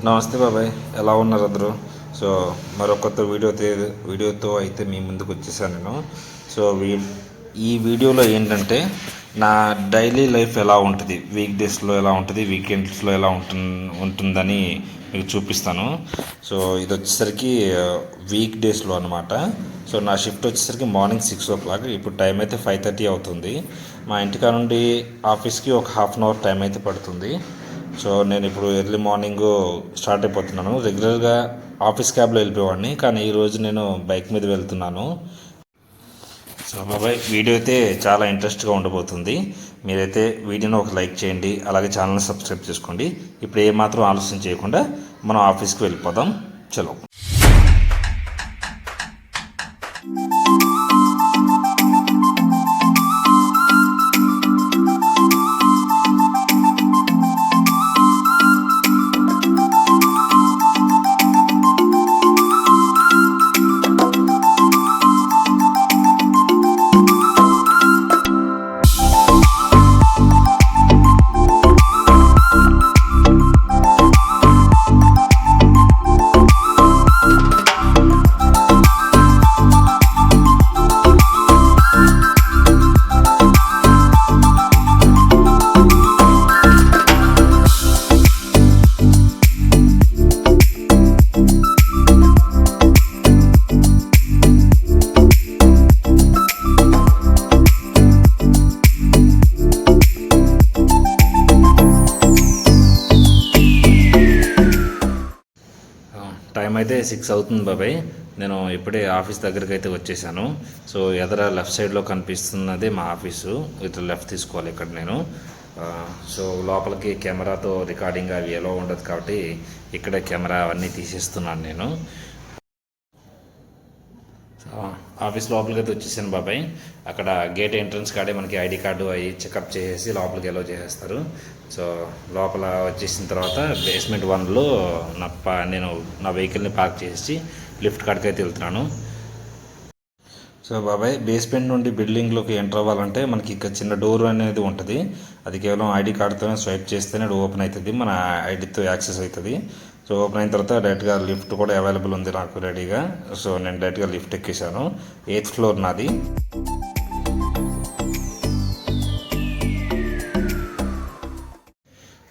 నమస్తే బాబాయ్, ఎలా ఉన్నారు అందరూ? సో మరో కొత్త వీడియోతో అయితే మీ ముందుకు వచ్చేసాను నేను. సో ఈ వీడియోలో ఏంటంటే నా డైలీ లైఫ్ ఎలా ఉంటుంది, వీక్ డేస్లో ఎలా ఉంటుంది, వీకెండ్స్లో ఎలా ఉంటుందని మీకు చూపిస్తాను. సో ఇది వచ్చేసరికి వీక్ డేస్లో అనమాట. సో నా షిఫ్ట్ వచ్చేసరికి మార్నింగ్ 6 o'clock. ఇప్పుడు టైం అయితే 5:30 అవుతుంది. మా ఇంటికా నుండి ఆఫీస్కి ఒక హాఫ్ అన్ అవర్ టైం అయితే పడుతుంది. సో నేను ఇప్పుడు ఎర్లీ మార్నింగ్ స్టార్ట్ అయిపోతున్నాను. రెగ్యులర్గా ఆఫీస్ క్యాబ్లో వెళ్ళిపోయేవాడిని, కానీ ఈరోజు నేను బైక్ మీద వెళ్తున్నాను. సో బాబాయ్, వీడియో అయితే చాలా ఇంట్రెస్ట్గా ఉండబోతుంది. మీరైతే వీడియోని ఒక లైక్ చేయండి, అలాగే ఛానల్ని సబ్స్క్రైబ్ చేసుకోండి. ఇప్పుడు ఏమాత్రం ఆలస్యం చేయకుండా మనం ఆఫీస్కి వెళ్ళిపోదాం. చలో. టైం అయితే 6 అవుతుంది బాబాయ్. నేను ఇప్పుడే ఆఫీస్ దగ్గరికి అయితే వచ్చేసాను. సో ఎదర లెఫ్ట్ సైడ్లో కనిపిస్తున్నదే మా ఆఫీసు. ఇట్లా లెఫ్ట్ తీసుకోవాలి ఇక్కడ నేను. సో లోపలికి కెమెరాతో రికార్డింగ్ అవి ఎలా ఉండదు కాబట్టి ఇక్కడే కెమెరా అవన్నీ తీసేస్తున్నాను నేను. ఆఫీస్ లోపలికి అయితే వచ్చేసాను బాబాయ్. అక్కడ గేట్ ఎంట్రన్స్ కాడే మనకి ఐడి కార్డు అవి చెకప్ చేసేసి లోపలికి ఎలో చేసేస్తారు. సో లోపల వచ్చేసిన తర్వాత బేస్మెంట్ 1లో నేను నా వెహికల్ని పార్క్ చేసి లిఫ్ట్ కాడికి అయితే వెళ్తున్నాను. సో బాబాయ్, బేస్మెంట్ నుండి బిల్డింగ్లోకి ఎంటర్ అవ్వాలంటే మనకి ఇక చిన్న డోర్ అనేది ఉంటుంది. అది కేవలం ఐడి కార్డుతోనే స్వైప్ చేస్తేనే ఓపెన్ అవుతుంది, మన ఐడితో యాక్సెస్ అవుతుంది. సో ఓపెన్ అయిన తర్వాత డైరెక్ట్గా లిఫ్ట్ కూడా అవైలబుల్ ఉంది నాకు రెడీగా. సో నేను డైరెక్ట్గా లిఫ్ట్ ఎక్కేసాను. 8th floor నాది.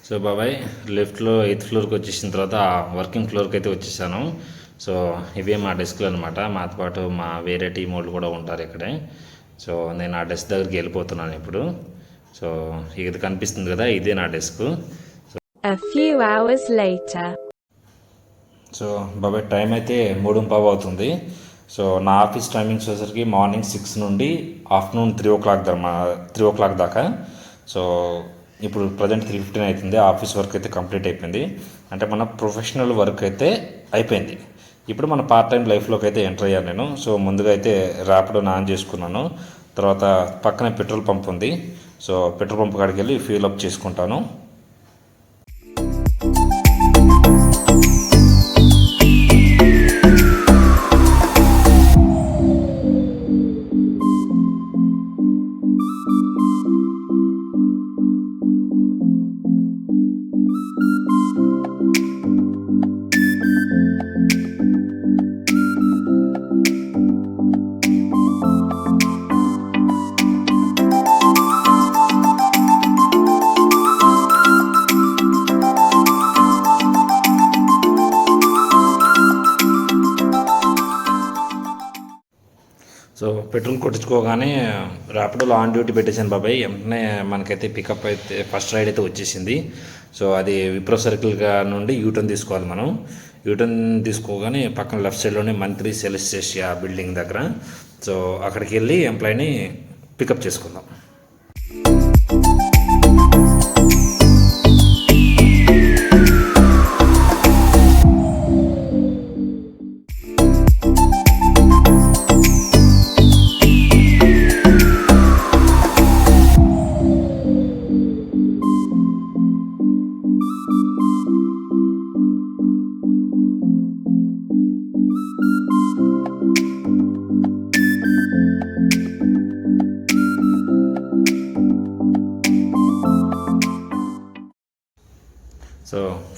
సో బాబాయ్, లిఫ్ట్లో 8th floorకి వచ్చేసిన తర్వాత వర్కింగ్ ఫ్లోర్కి అయితే వచ్చేసాను. సో ఇవే మా డెస్క్లు అనమాట. మాతో పాటు మా వేరే టీం వాళ్ళు కూడా ఉంటారు ఇక్కడే. సో నేను ఆ డెస్క్ దగ్గరికి వెళ్ళిపోతున్నాను ఇప్పుడు. సో ఇది కనిపిస్తుంది కదా, ఇదే నా డెస్క్. సో బాబాయ్, టైం అయితే 3:15 అవుతుంది. సో నా ఆఫీస్ టైమింగ్స్ వచ్చేసరికి మార్నింగ్ 6 నుండి ఆఫ్టర్నూన్ 3 o'clock దాకా. సో ఇప్పుడు ప్రజెంట్ 3:15 అవుతుంది. ఆఫీస్ వర్క్ అయితే కంప్లీట్ అయిపోయింది. అంటే మన ప్రొఫెషనల్ వర్క్ అయితే అయిపోయింది. ఇప్పుడు మన పార్ట్ టైం లైఫ్లోకి అయితే ఎంటర్ అయ్యాను నేను. సో ముందుగా అయితే ర్యాపిడో ఆన్ చేసుకున్నాను. తర్వాత పక్కనే పెట్రోల్ పంప్ ఉంది. సో పెట్రోల్ పంప్ కాడికి వెళ్ళి ఫ్యూల్ అప్ చేసుకుంటాను. సో పెట్రోల్ కొట్టించుకోగానే ర్యాపిడోలో ఆన్ డ్యూటీ పెట్టేశాను బాబాయ్. వెంటనే మనకైతే పికప్ అయితే ఫస్ట్ రైడ్ అయితే వచ్చేసింది. సో అది విప్రో సర్కిల్ నుండి యూటర్న్ తీసుకోవాలి మనం. యూటర్న్ తీసుకోగానే పక్కన లెఫ్ట్ సైడ్లోనే మంత్రి సెలెస్టేషియా బిల్డింగ్ దగ్గర. సో అక్కడికి వెళ్ళి ఎంప్లాయీని పికప్ చేసుకుందాం.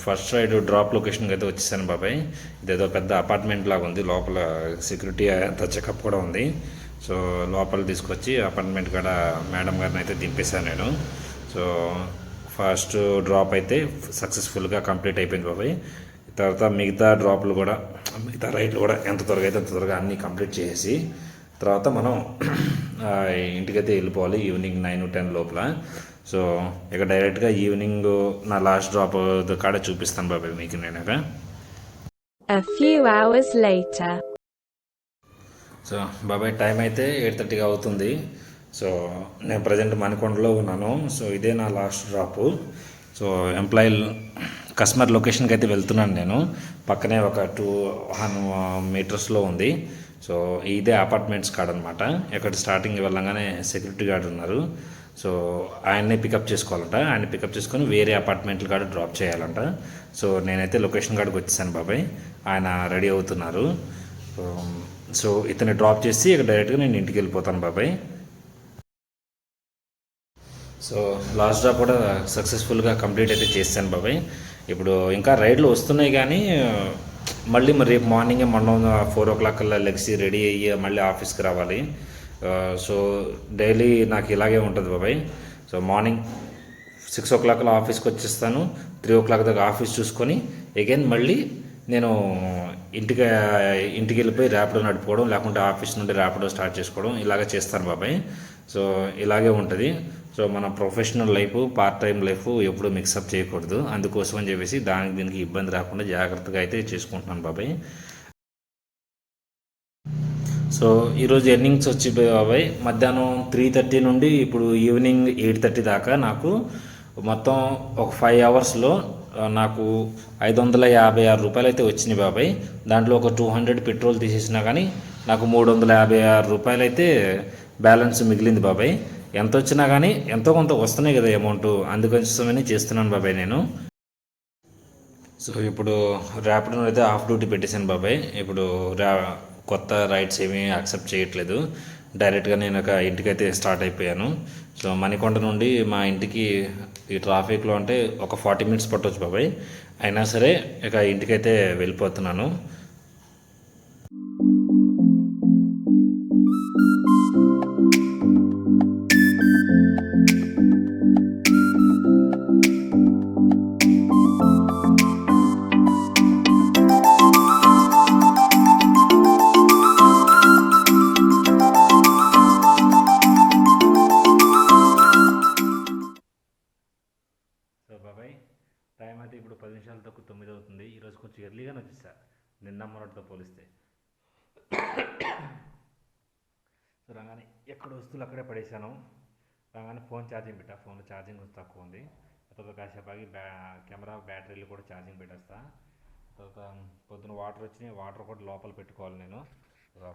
ఫస్ట్ రైడ్ డ్రాప్ లొకేషన్కి అయితే వచ్చేసాను బాబాయ్. ఇదేదో పెద్ద అపార్ట్మెంట్ లాగా ఉంది, లోపల సెక్యూరిటీ అంతా చెకప్ కూడా ఉంది. సో లోపల తీసుకొచ్చి అపార్ట్మెంట్ కాడ మేడం గారిని అయితే దింపేశాను నేను. సో ఫస్ట్ డ్రాప్ అయితే సక్సెస్ఫుల్గా కంప్లీట్ అయిపోయింది బాబాయ్. తర్వాత మిగతా డ్రాప్లు కూడా, మిగతా రైడ్లు కూడా ఎంత త్వరగా అయితే అంత త్వరగా అన్నీ కంప్లీట్ చేసి తర్వాత మనం ఇంటికైతే వెళ్ళిపోవాలి ఈవినింగ్ 9-10 లోపల. సో ఇక డైరెక్ట్గా ఈవినింగ్ నా లాస్ట్ డ్రాప్ కాడ చూపిస్తాను బాబాయ్ మీకు నేను. A few hours later. So బాబాయ్ టైం అయితే 8:30 అవుతుంది. సో నేను ప్రజెంట్ మణికొండలో ఉన్నాను. సో ఇదే నా last drop. So employee customer లొకేషన్కి అయితే వెళ్తున్నాను నేను. పక్కనే ఒక 200 మీటర్స్లో ఉంది. సో ఇదే అపార్ట్మెంట్స్ కాడనమాట. ఇక్కడ స్టార్టింగ్ వెళ్ళంగానే సెక్యూరిటీ గార్డ్ ఉన్నారు. సో ఆయన్ని పికప్ చేసుకోవాలంట. ఆయన్ని పికప్ చేసుకొని వేరే అపార్ట్మెంట్లు కాడ డ్రాప్ చేయాలంట. సో నేనైతే లొకేషన్ కాడికి వచ్చేసాను బాబాయ్. ఆయన రెడీ అవుతున్నారు. సో ఇతన్ని డ్రాప్ చేసి ఇక డైరెక్ట్గా నేను ఇంటికి వెళ్ళిపోతాను బాబాయ్. సో లాస్ట్ డ్రాప్ కూడా సక్సెస్ఫుల్గా కంప్లీట్ అయితే చేశాను బాబాయ్. ఇప్పుడు ఇంకా రైడ్లు వస్తున్నాయి కానీ మళ్ళీ మరి రేపు మార్నింగే మనం 4 o'clock కల్లా లెగ్సి రెడీ అయ్యి మళ్ళీ ఆఫీస్కి రావాలి. సో డైలీ నాకు ఇలాగే ఉంటుంది బాబాయ్. సో మార్నింగ్ 6 o'clock ఆఫీస్కి వచ్చేస్తాను. 3 o'clock దాకా ఆఫీస్ చూసుకొని అగైన్ మళ్ళీ నేను ఇంటికి వెళ్ళిపోయి ర్యాపిడో నడుపుకోవడం, లేకుంటే ఆఫీస్ నుండి ర్యాపిడో స్టార్ట్ చేసుకోవడం ఇలాగ చేస్తాను బాబాయ్. సో ఇలాగే ఉంటుంది. సో మన professional life, part time life ఎప్పుడూ మిక్సప్ చేయకూడదు. అందుకోసం అని చెప్పేసి దీనికి ఇబ్బంది రాకుండా జాగ్రత్తగా అయితే చేసుకుంటున్నాను బాబాయ్. సో ఈరోజు ఎర్నింగ్స్ వచ్చి బాబాయ్ మధ్యాహ్నం 3:30 నుండి ఇప్పుడు ఈవినింగ్ 8:30 దాకా నాకు మొత్తం ఒక 5 అవర్స్లో నాకు 556 రూపాయలు అయితే వచ్చినాయి బాబాయ్. దాంట్లో ఒక 200 పెట్రోల్ తీసేసినా కానీ నాకు 356 రూపాయలు అయితే బ్యాలెన్స్ మిగిలింది బాబాయ్. ఎంత వచ్చినా కానీ ఎంతో కొంత వస్తున్నాయి కదా అమౌంట్, అందుకోసమని చేస్తున్నాను బాబాయ్ నేను. సో ఇప్పుడు ర్యాపిడో అయితే హాఫ్ డ్యూటీ పెట్టేశాను బాబాయ్. ఇప్పుడు కొత్త రైడ్స్ ఏమీ యాక్సెప్ట్ చేయట్లేదు. డైరెక్ట్గా నేను ఒక ఇంటికైతే స్టార్ట్ అయిపోయాను. సో మణికొండ నుండి మా ఇంటికి ఈ ట్రాఫిక్లో అంటే ఒక 40 minutes పట్టవచ్చు బాబాయ్. అయినా సరే ఇక ఇంటికైతే వెళ్ళిపోతున్నాను. సో బాబాయ్ టైం అయితే ఇప్పుడు 10 నిమిషాలు తక్కువ 9 అవుతుంది. ఈరోజు కొంచెం ఎర్లీగానే వచ్చేసా నిన్న మొన్నటితో పోలిస్తే. సో రాగానే ఎక్కడ వస్తువులు అక్కడే పడేశాను. రాగానే ఫోన్ ఛార్జింగ్ పెట్టా. ఫోన్లో ఛార్జింగ్ కొంచెం తక్కువ ఉంది. తర్వాత కాసేపు ఆగి కెమెరా బ్యాటరీలు కూడా ఛార్జింగ్ పెట్టేస్తా. తర్వాత పొద్దున వాటర్ వచ్చినాయి, వాటర్ కూడా లోపల పెట్టుకోవాలి నేను.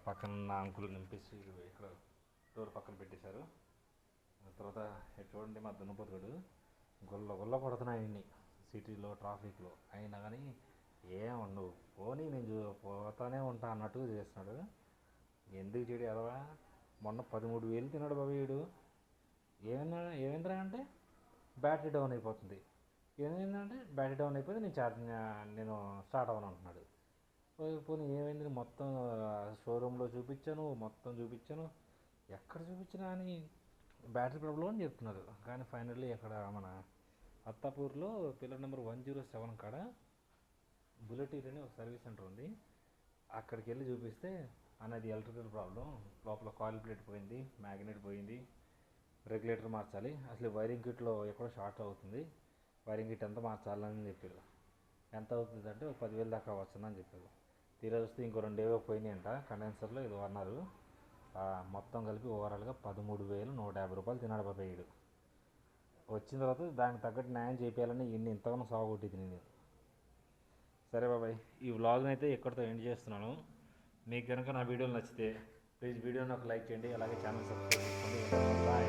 పక్కన అంకులు నింపేసి ఇక్కడ డోర్ పక్కన పెట్టేశారు. తర్వాత చూడండి మా దున్నపోతుడు గుల్ల పడుతున్నాయి సిటీలో ట్రాఫిక్లో. అయినా కానీ ఏమన్నావు పోనీ నేను పోతానే ఉంటా అన్నట్టుగా చేస్తున్నాడు. ఎందుకు చెడు ఎదవా, మొన్న 13,000 తిన్నాడు బాబు వీడు. ఏమైందిరా అంటే బ్యాటరీ డౌన్ అయిపోతుంది. ఏమైందంటే బ్యాటరీ డౌన్ అయిపోతే నేను స్టార్ట్ అవ్వను అంటున్నాడు. పోనీ ఏమైంది, మొత్తం షోరూంలో చూపించాను, మొత్తం చూపించాను, ఎక్కడ చూపించినా అని బ్యాటరీ ప్రాబ్లం అని చెప్తున్నారు. కానీ ఫైనల్లీ ఇక్కడ మన అత్తాపూర్లో పిల్లర్ నెంబర్ 107 కాడ బుల్లెట్ అని ఒక సర్వీస్ సెంటర్ ఉంది. అక్కడికి వెళ్ళి చూపిస్తే అనేది ఎలక్ట్రికల్ ప్రాబ్లం, లోపల కాయిల్ ప్లేట్ పోయింది, మ్యాగ్నెట్ పోయింది, రెగ్యులేటర్ మార్చాలి, అసలు వైరింగ్ కిట్లో ఎక్కడో షార్ట్ అవుతుంది, వైరింగ్ కిట్ ఎంత మార్చాలని చెప్పారు. ఎంత అవుతుంది అంటే ఒక 10,000 దాకా వస్తుందని చెప్పారు. తీరా వస్తే ఇంకో 2 ఏవో పోయినాయి అంట కండెన్సర్లో ఏదో అన్నారు. మొత్తం కలిపి ఓవరాల్గా 13,150 రూపాయలు తిన్నాడు బాబాయ్ వీడు. వచ్చిన తర్వాత దానికి తగ్గట్టు న్యాయం చేయాలని ఇంతగానో సాగుకొట్టింది నేను. సరే బాబాయ్, ఈ వ్లాగ్ని అయితే ఎక్కడితో ఎండ్ చేస్తున్నాను. మీకు కనుక నా వీడియోలు నచ్చితే ప్లీజ్ వీడియోని ఒక లైక్ చేయండి, అలాగే ఛానల్ సబ్స్క్రైబ్ చేసుకోండి. బాయ్.